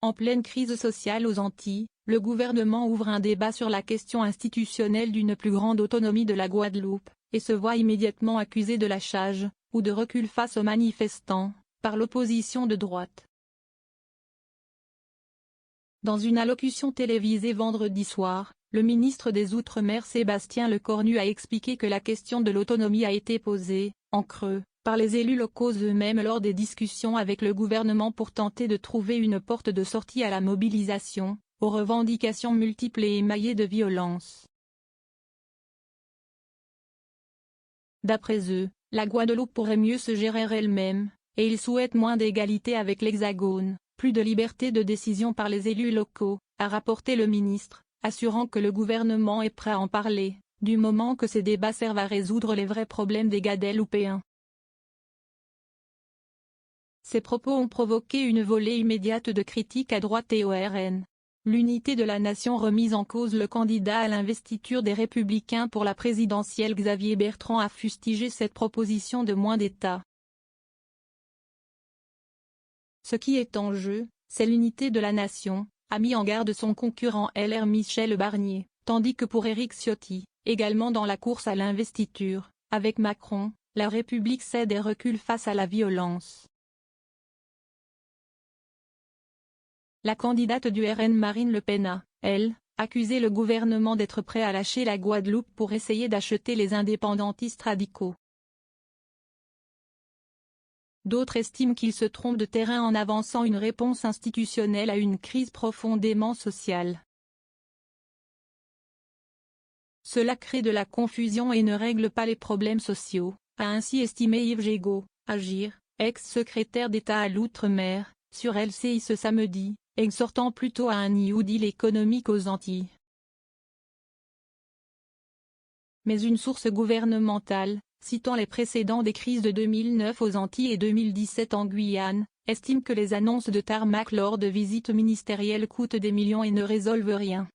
En pleine crise sociale aux Antilles, le gouvernement ouvre un débat sur la question institutionnelle d'une plus grande autonomie de la Guadeloupe, et se voit immédiatement accusé de lâchage, ou de recul face aux manifestants, par l'opposition de droite. Dans une allocution télévisée vendredi soir, le ministre des Outre-mer Sébastien Lecornu a expliqué que la question de l'autonomie a été posée, en creux, par les élus locaux eux-mêmes lors des discussions avec le gouvernement pour tenter de trouver une porte de sortie à la mobilisation, aux revendications multiples et émaillées de violence. D'après eux, la Guadeloupe pourrait mieux se gérer elle-même, et ils souhaitent moins d'égalité avec l'Hexagone, plus de liberté de décision par les élus locaux, a rapporté le ministre, assurant que le gouvernement est prêt à en parler, du moment que ces débats servent à résoudre les vrais problèmes des Guadeloupéens. Ces propos ont provoqué une volée immédiate de critiques à droite et au RN. L'unité de la nation remise en cause. Le candidat à l'investiture des Républicains pour la présidentielle Xavier Bertrand a fustigé cette proposition de moins d'État. Ce qui est en jeu, c'est l'unité de la nation, a mis en garde son concurrent LR Michel Barnier, tandis que pour Éric Ciotti, également dans la course à l'investiture, avec Macron, la République cède et recule face à la violence. La candidate du RN Marine Le Pen a, elle, accusé le gouvernement d'être prêt à lâcher la Guadeloupe pour essayer d'acheter les indépendantistes radicaux. D'autres estiment qu'il se trompe de terrain en avançant une réponse institutionnelle à une crise profondément sociale. Cela crée de la confusion et ne règle pas les problèmes sociaux, a ainsi estimé Yves Gégaud, Agir, ex-secrétaire d'État à l'Outre-mer, sur LCI ce samedi, exhortant plutôt à un New Deal économique aux Antilles. Mais une source gouvernementale, citant les précédents des crises de 2009 aux Antilles et 2017 en Guyane, estime que les annonces de tarmac lors de visites ministérielles coûtent des millions et ne résolvent rien.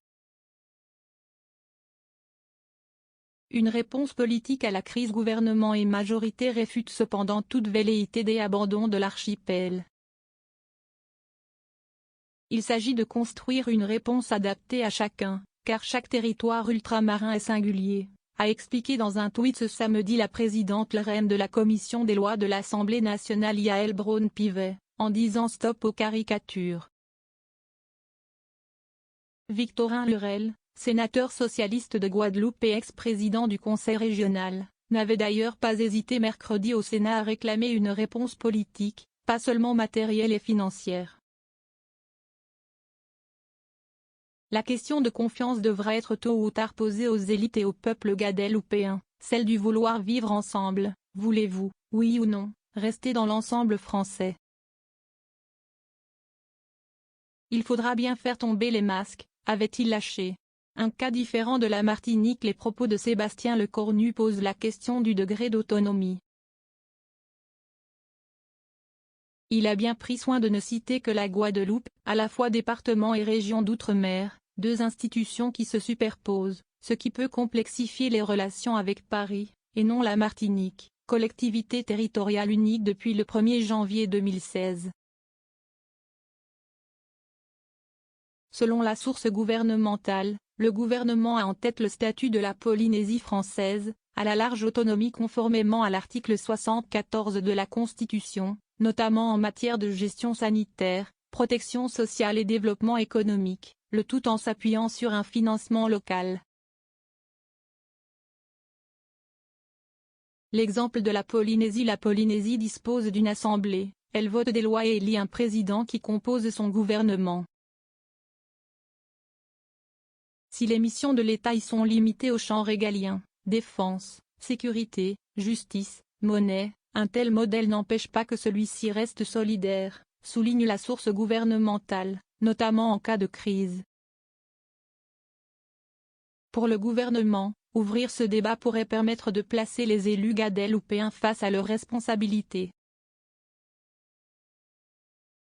Une réponse politique à la crise. Gouvernement et majorité réfutent cependant toute velléité d'abandon de l'archipel. Il s'agit de construire une réponse adaptée à chacun, car chaque territoire ultramarin est singulier, a expliqué dans un tweet ce samedi la présidente LREM de la commission des lois de l'Assemblée nationale Yael Braun-Pivet, en disant stop aux caricatures. Victorin Lurel, sénateur socialiste de Guadeloupe et ex-président du Conseil régional, n'avait d'ailleurs pas hésité mercredi au Sénat à réclamer une réponse politique, pas seulement matérielle et financière. La question de confiance devra être tôt ou tard posée aux élites et au peuple guadeloupéen, celle du vouloir vivre ensemble. Voulez-vous, oui ou non, rester dans l'ensemble français? Il faudra bien faire tomber les masques, avait-il lâché. Un cas différent de la Martinique. Les propos de Sébastien Lecornu posent la question du degré d'autonomie. Il a bien pris soin de ne citer que la Guadeloupe, à la fois département et région d'outre-mer, deux institutions qui se superposent, ce qui peut complexifier les relations avec Paris, et non la Martinique, collectivité territoriale unique depuis le 1er janvier 2016. Selon la source gouvernementale, le gouvernement a en tête le statut de la Polynésie française, à la large autonomie conformément à l'article 74 de la Constitution, notamment en matière de gestion sanitaire, protection sociale et développement économique, le tout en s'appuyant sur un financement local. L'exemple de la Polynésie. La Polynésie dispose d'une assemblée, elle vote des lois et élit un président qui compose son gouvernement. Si les missions de l'État y sont limitées aux champs régaliens, défense, sécurité, justice, monnaie, un tel modèle n'empêche pas que celui-ci reste solidaire, souligne la source gouvernementale, notamment en cas de crise. Pour le gouvernement, ouvrir ce débat pourrait permettre de placer les élus guadeloupéens face à leurs responsabilités.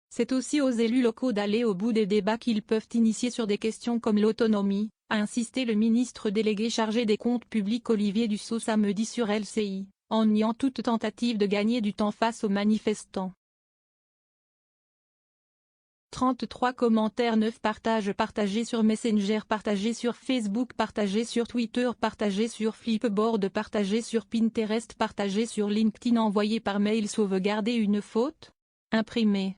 C'est aussi aux élus locaux d'aller au bout des débats qu'ils peuvent initier sur des questions comme l'autonomie, a insisté le ministre délégué chargé des comptes publics Olivier Dussault samedi sur LCI, en niant toute tentative de gagner du temps face aux manifestants. 33 commentaires 9 partages partagés sur Messenger, partagés sur Facebook, partagés sur Twitter, partagés sur Flipboard, partagés sur Pinterest, partagés sur LinkedIn, envoyé par mail, sauvegarder une faute, imprimé.